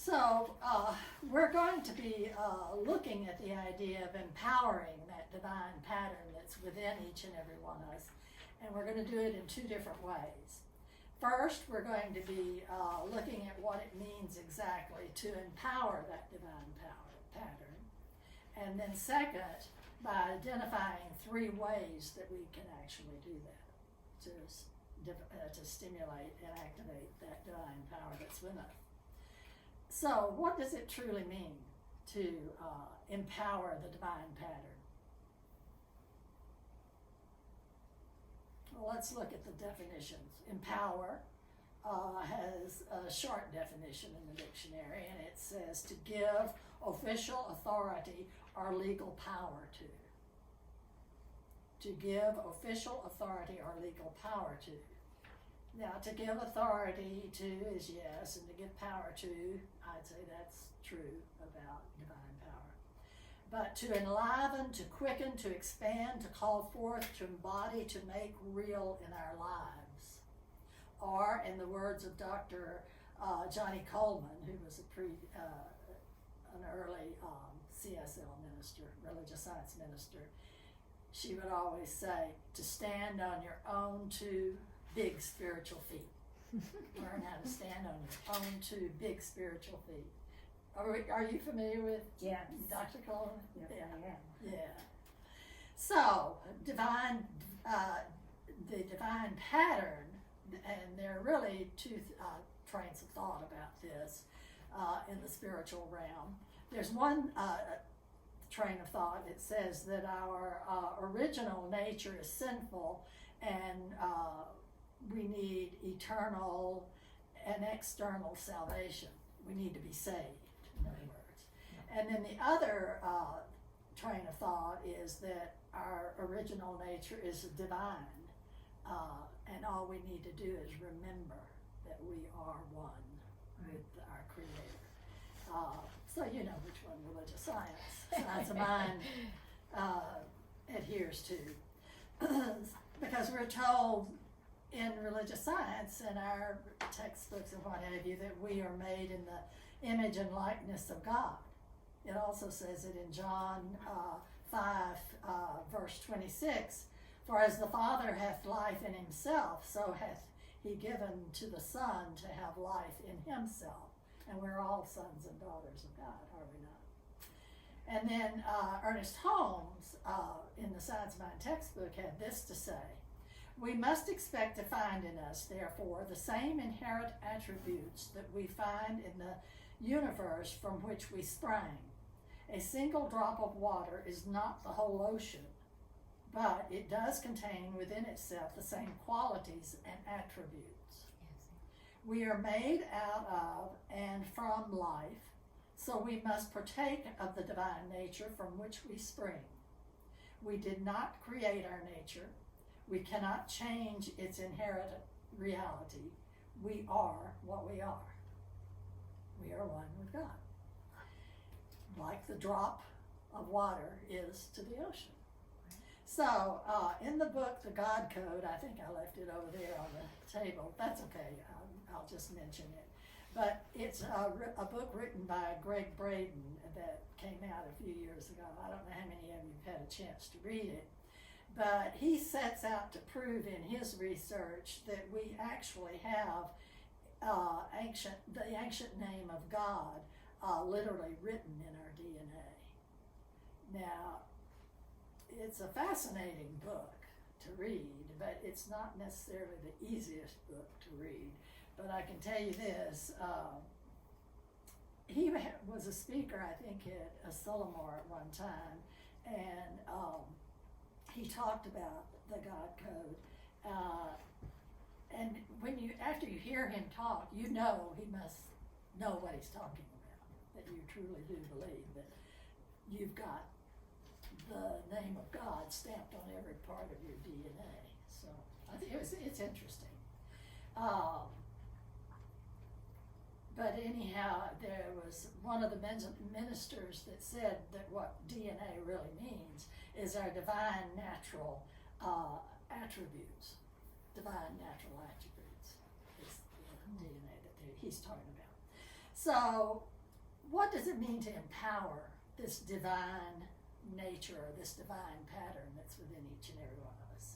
So we're going to be looking at the idea of empowering that divine pattern that's within each and every one of us, and we're going to do it in two different ways. First, we're going to be looking at what it means exactly to empower that divine pattern, and then second, by identifying three ways that we can actually do that to stimulate and activate that divine power that's within us. So, what does it truly mean to empower the divine pattern? Well, let's look at the definitions. Empower has a short definition in the dictionary, and it says to give official authority or legal power to. To give official authority or legal power to. Now, to give authority to is yes, and to give power to, I'd say that's true about divine power. But to enliven, to quicken, to expand, to call forth, to embody, to make real in our lives. Or, in the words of Dr. Johnny Coleman, who was an early CSL minister, religious science minister, she would always say, to stand on your own two big spiritual feet. Learn how to stand on your own two big spiritual feet. Are you familiar with Dr. Coleman? Yeah. Yeah. So, the divine pattern, and there are really two trains of thought about this in the spiritual realm. There's one train of thought. It says that our original nature is sinful, and we need eternal and external salvation. We need to be saved, in other words. And then the other train of thought is that our original nature is divine, and all we need to do is remember that we are one with our Creator. So you know which one religious science of mind adheres to. Because we're told in religious science, in our textbooks and what have you, that we are made in the image and likeness of God. It also says it in John 5, verse 26, for as the Father hath life in himself, so hath he given to the Son to have life in himself. And we're all sons and daughters of God, are we not? And then Ernest Holmes, in the Science of Mind textbook, had this to say, we must expect to find in us, therefore, the same inherent attributes that we find in the universe from which we sprang. A single drop of water is not the whole ocean, but it does contain within itself the same qualities and attributes. We are made out of and from life, so we must partake of the divine nature from which we spring. We did not create our nature. We cannot change its inherent reality. We are what we are. We are one with God. Like the drop of water is to the ocean. So, in the book, The God Code, I think I left it over there on the table. That's okay. I'll just mention it. But it's a book written by Greg Braden that came out a few years ago. I don't know how many of you have had a chance to read it. But he sets out to prove in his research that we actually have the ancient name of God literally written in our DNA. Now, it's a fascinating book to read, but it's not necessarily the easiest book to read. But I can tell you this, he was a speaker, I think, at a Solomar at one time, and he talked about the God Code. And after you hear him talk, you know he must know what he's talking about, that you truly do believe that you've got the name of God stamped on every part of your DNA. So I think it's interesting. But anyhow, there was one of the ministers that said that what DNA really means is our divine natural attributes. Divine natural attributes is the DNA that he's talking about. So what does it mean to empower this divine nature or this divine pattern that's within each and every one of us?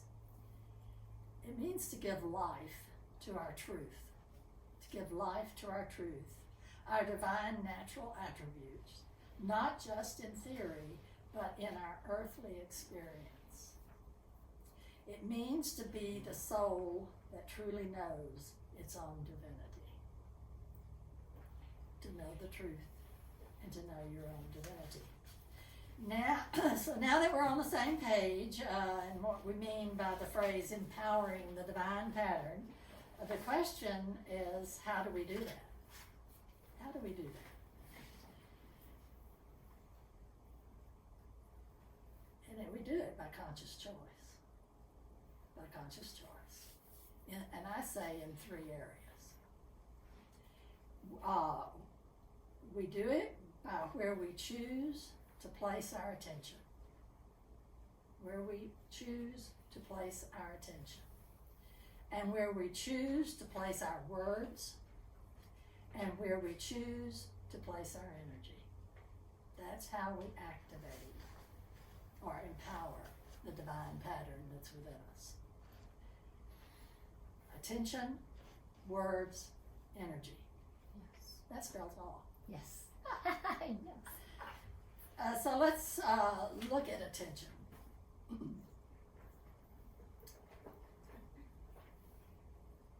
It means to give life to our truth, to give life to our truth, our divine natural attributes, not just in theory, but in our earthly experience. It means to be the soul that truly knows its own divinity, to know the truth and to know your own divinity. Now, so now that we're on the same page, and what we mean by the phrase empowering the divine pattern, the question is, how do we do that? How do we do that? And we do it by conscious choice. By conscious choice. And I say in 3 areas. We do it by where we choose to place our attention. Where we choose to place our attention. And where we choose to place our words, and where we choose to place our energy. That's how we activate or empower the divine pattern that's within us. Attention, words, energy. Yes. That spells all. Yes. I know. So let's look at attention.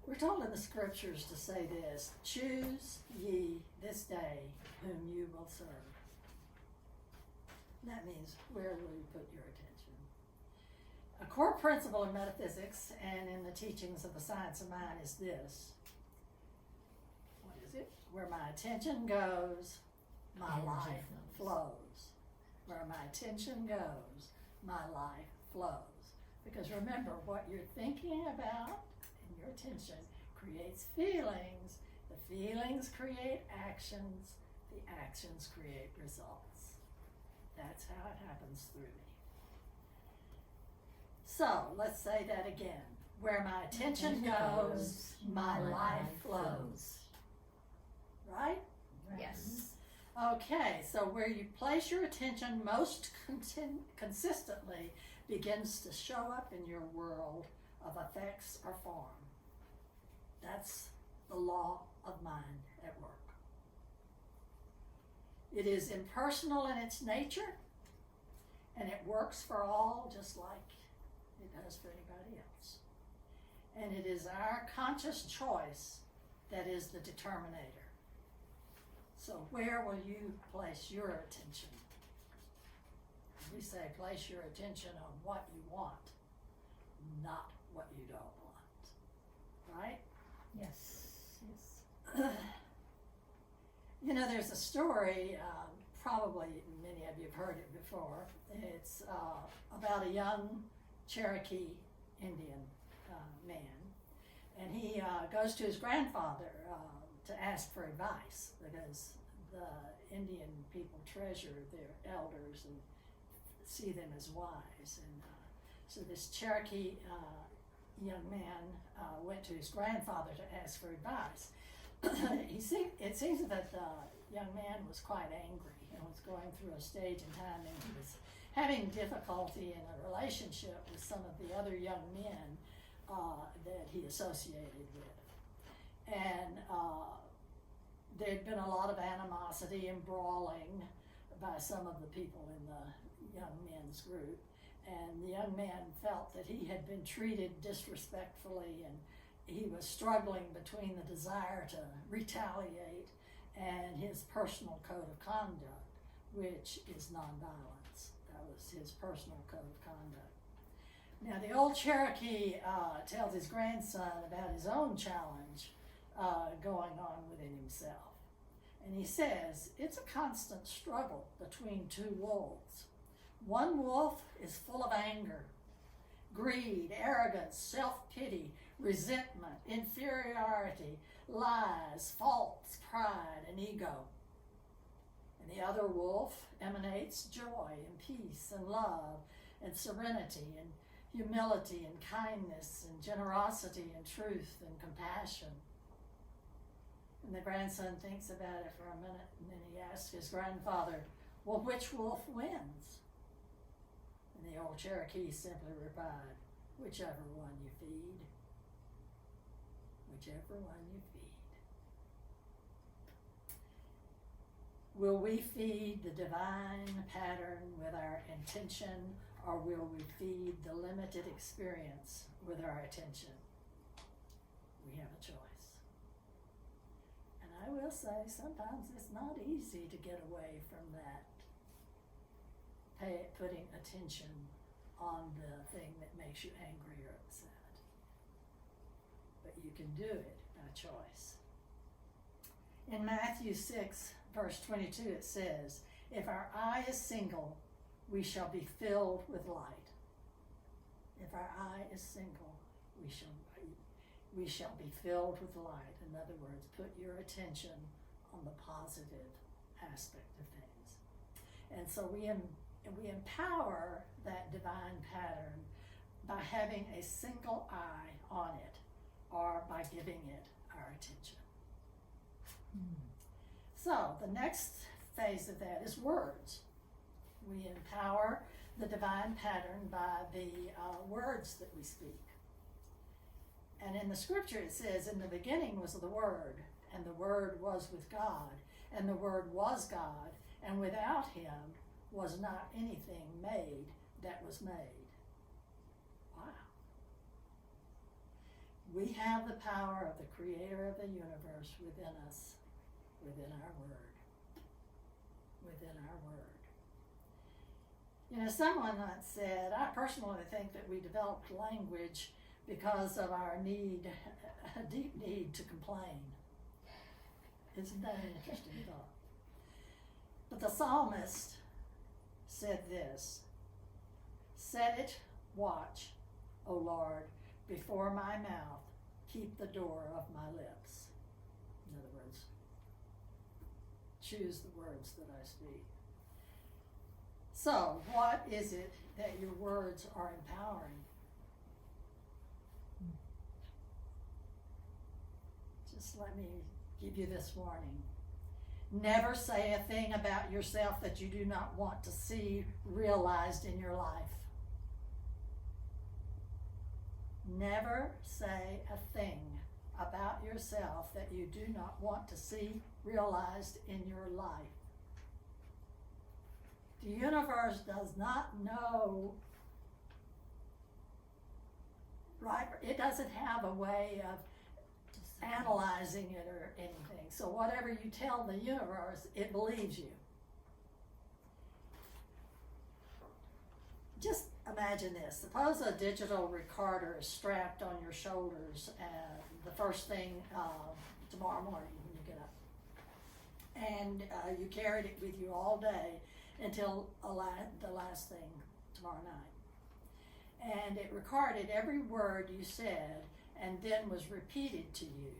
We're told in the scriptures to say this: choose ye this day whom you will serve. That means, where will you put your attention? A core principle in metaphysics and in the teachings of the science of mind is this. What is it? Where my attention goes, my Energy life flows. flows. Where my attention goes, my life flows. Because remember, what you're thinking about and your attention creates feelings. The feelings create actions. The actions create results. That's how it happens through me. So, let's say that again. Where my attention goes, my life flows. Right? Yes. Okay, so where you place your attention most consistently begins to show up in your world of effects or form. That's the law of mind at work. It is impersonal in its nature, and it works for all just like it does for anybody else. And it is our conscious choice that is the determinator. So where will you place your attention? We say place your attention on what you want, not what you don't want. Right? Yes. Yes. You know, there's a story, probably many of you have heard it before. It's about a young Cherokee Indian man. And he goes to his grandfather to ask for advice, because the Indian people treasure their elders and see them as wise. And so this Cherokee young man went to his grandfather to ask for advice. It seems that the young man was quite angry and was going through a stage in time, and he was having difficulty in a relationship with some of the other young men that he associated with. And there'd been a lot of animosity and brawling by some of the people in the young men's group. And the young man felt that he had been treated disrespectfully, and he was struggling between the desire to retaliate and his personal code of conduct, which is nonviolence. That was his personal code of conduct. Now, the old Cherokee tells his grandson about his own challenge going on within himself. And he says, it's a constant struggle between two wolves. One wolf is full of anger, greed, arrogance, self-pity, resentment, inferiority, lies, faults, pride, and ego. And the other wolf emanates joy and peace and love and serenity and humility and kindness and generosity and truth and compassion. And the grandson thinks about it for a minute, and then he asks his grandfather, well, which wolf wins? And the old Cherokee simply replied, whichever one you feed. Whichever one you feed. Will we feed the divine pattern with our intention, or will we feed the limited experience with our attention? We have a choice. And I will say, sometimes it's not easy to get away from that, putting attention on the thing that makes you angry or upset. But you can do it by choice. In Matthew 6, verse 22, it says, if our eye is single, we shall be filled with light. If our eye is single, we shall be filled with light. In other words, put your attention on the positive aspect of things. And so we empower that divine pattern by having a single eye on it, or by giving it our attention. So the next phase of that is words. We empower the divine pattern by the words that we speak. And in the scripture it says, in the beginning was the Word, and the Word was with God, and the Word was God, and without him was not anything made that was made. Wow. We have the power of the Creator of the universe within us, within our Word. Within our Word. You know, someone once said, I personally think that we developed language because of our need, a deep need to complain. Isn't that an interesting thought? But the psalmist said this, set it, watch, O Lord, before my mouth, keep the door of my lips. In other words, choose the words that I speak. So, what is it that your words are empowering? Just let me give you this warning. Never say a thing about yourself that you do not want to see realized in your life. Never say a thing about yourself that you do not want to see realized in your life. The universe does not know, right? It doesn't have a way of analyzing it or anything. So whatever you tell the universe, it believes you. Just imagine this. Suppose a digital recorder is strapped on your shoulders the first thing tomorrow morning when you get up. And you carried it with you all day until the last thing tomorrow night. And it recorded every word you said and then was repeated to you.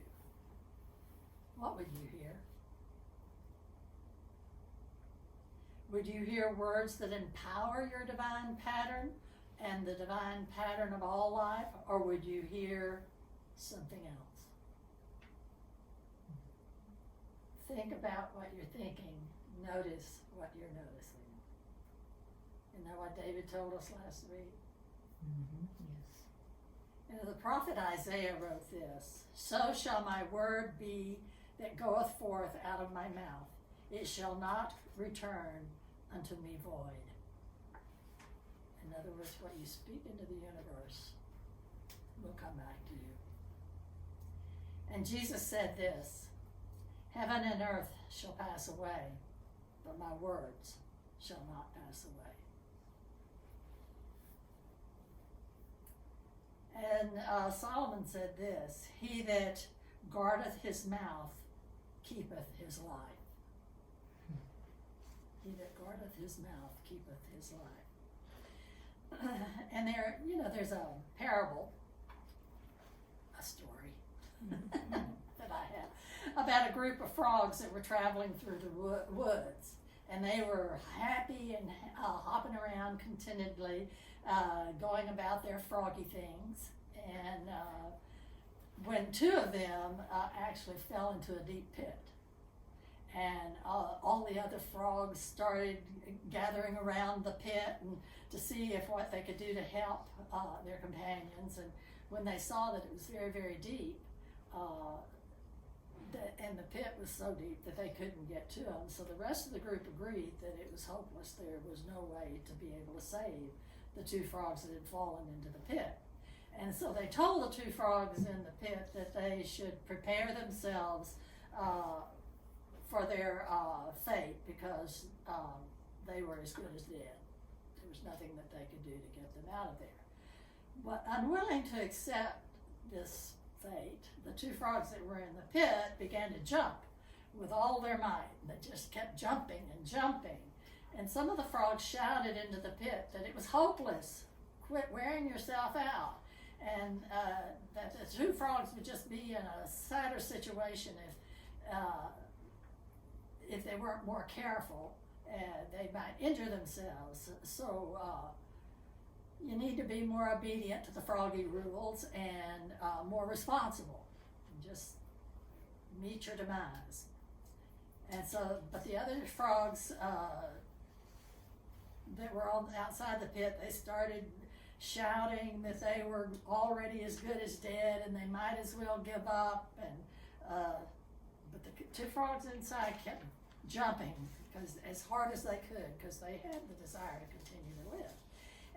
What would you hear? Would you hear words that empower your divine pattern and the divine pattern of all life, or would you hear something else? Think about what you're thinking. Notice what you're noticing. Isn't that what David told us last week? Mm-hmm. Yes. And the prophet Isaiah wrote this, so shall my word be that goeth forth out of my mouth. It shall not return unto me void. In other words, what you speak into the universe will come back to you. And Jesus said this, heaven and earth shall pass away, but my words shall not pass away. And Solomon said this, he that guardeth his mouth keepeth his life. He that guardeth his mouth keepeth his life. And there's a parable, a story that I have, about a group of frogs that were traveling through the woods. And they were happy and hopping around contentedly, going about their froggy things. And when two of them actually fell into a deep pit. And all the other frogs started gathering around the pit and to see if what they could do to help their companions. And when they saw that it was very, very deep, and the pit was so deep that they couldn't get to them, so the rest of the group agreed that it was hopeless. There was no way to be able to save the two frogs that had fallen into the pit. And so they told the two frogs in the pit that they should prepare themselves for their fate, because they were as good as dead. There was nothing that they could do to get them out of there. But unwilling to accept this fate, the two frogs that were in the pit began to jump with all their might. They just kept jumping and jumping. And some of the frogs shouted into the pit that it was hopeless. Quit wearing yourself out. And that the two frogs would just be in a sadder situation if they weren't more careful. They might injure themselves. So you need to be more obedient to the froggy rules and more responsible. Just meet your demise. And so, but the other frogs that were on outside the pit, they started shouting that they were already as good as dead and they might as well give up. And but the two frogs inside kept jumping because as hard as they could, because they had the desire to continue to live.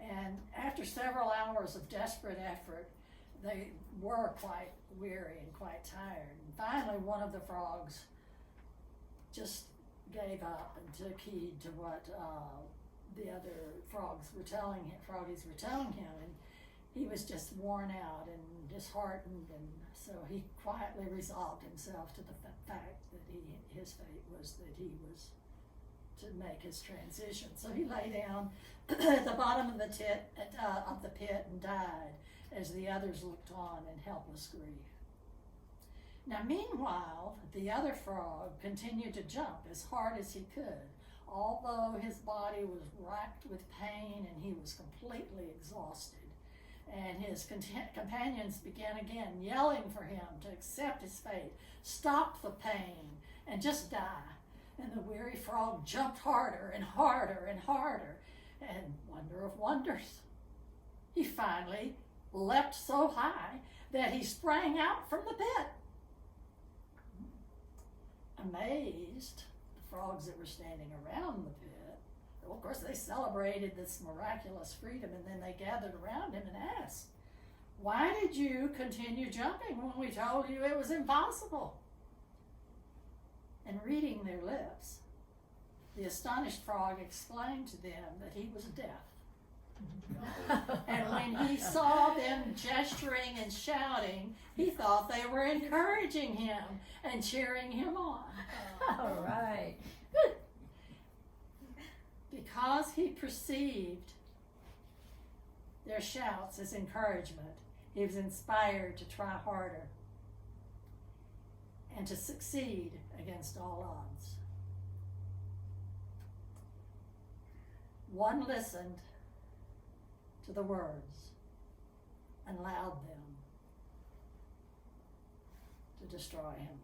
And after several hours of desperate effort, they were quite weary and quite tired. And finally, one of the frogs just gave up and took heed to what the other froggies were telling him, and he was just worn out and disheartened, and so he quietly resolved himself to the fact that his fate was that he was to make his transition. So he lay down at the bottom of the pit and died as the others looked on in helpless grief. Now meanwhile, the other frog continued to jump as hard as he could, although his body was racked with pain and he was completely exhausted. And his companions began again yelling for him to accept his fate, stop the pain, and just die. And the weary frog jumped harder and harder and harder. And wonder of wonders, he finally leapt so high that he sprang out from the pit. Amazed, the frogs that were standing around the pit, well, of course, they celebrated this miraculous freedom, and then they gathered around him and asked, "Why did you continue jumping when we told you it was impossible?" And reading their lips, the astonished frog explained to them that he was deaf. And when he saw them gesturing and shouting, he thought they were encouraging him and cheering him on. All right. Because he perceived their shouts as encouragement, he was inspired to try harder and to succeed against all odds. One listened to the words and allowed them to destroy him.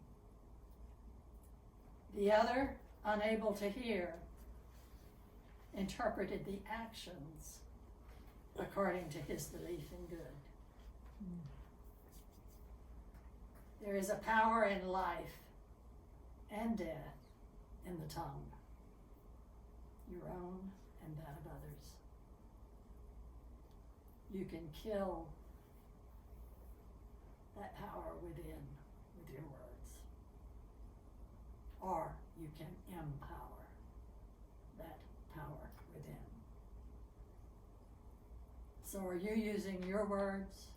The other, unable to hear, interpreted the actions according to his belief in good. There is a power in life and death in the tongue, your own and that of others. You can kill that power within with your words, or you can empower that power within. So are you using your words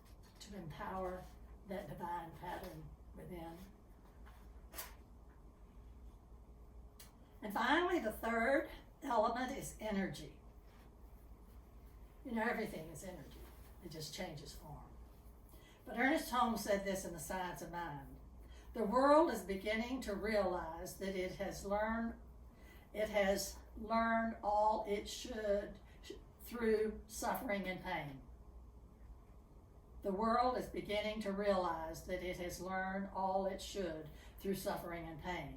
to empower that divine pattern within? And finally, the third element is energy. You know, everything is energy. It just changes form. But Ernest Holmes said this in The Science of Mind. The world is beginning to realize that it has learned all it should through suffering and pain. The world is beginning to realize that it has learned all it should through suffering and pain.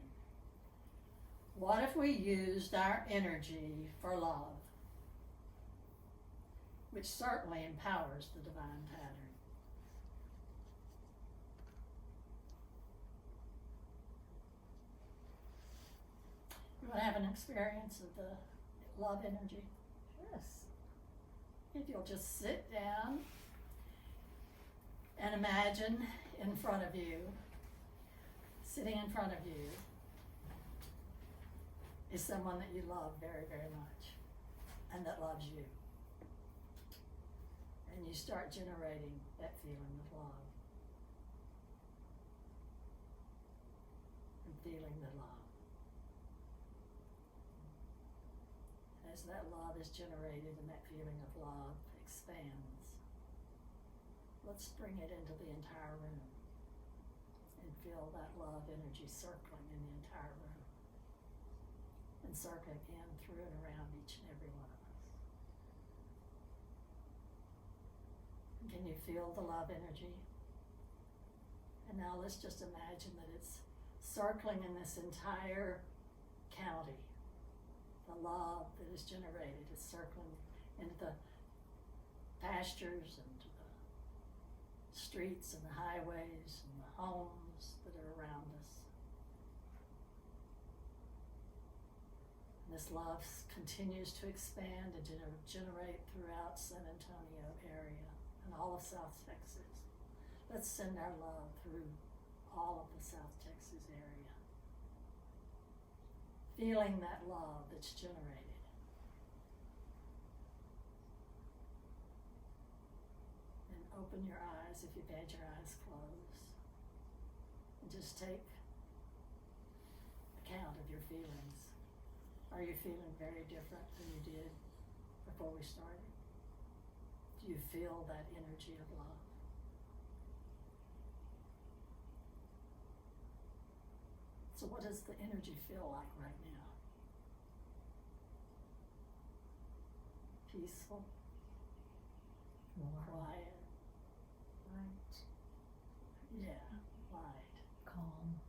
What if we used our energy for love, which certainly empowers the divine pattern? You want to have an experience of the love energy? Yes. If you'll just sit down and imagine in front of you, sitting in front of you, is someone that you love very, very much and that loves you. And you start generating that feeling of love and feeling the love. As that love is generated and that feeling of love expands, let's bring it into the entire room and feel that love energy circling in the entire room and circling in through and around each and every one of us. And can you feel the love energy? And now let's just imagine that it's circling in this entire county. The love that is generated is circling into the pastures and to the streets and the highways and the homes that are around us. And this love continues to expand and generate throughout San Antonio area and all of South Texas. Let's send our love through all of the South Texas area. Feeling that love that's generated. And open your eyes if you've had your eyes closed. And just take account of your feelings. Are you feeling very different than you did before we started? Do you feel that energy of love? So what does the energy feel like right now? Peaceful, Warm. quiet, Light. yeah, light. Calm.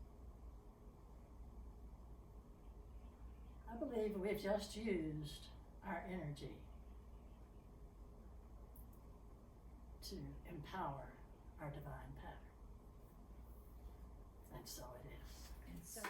I believe we've just used our energy to empower our divine pattern. And so it is. And so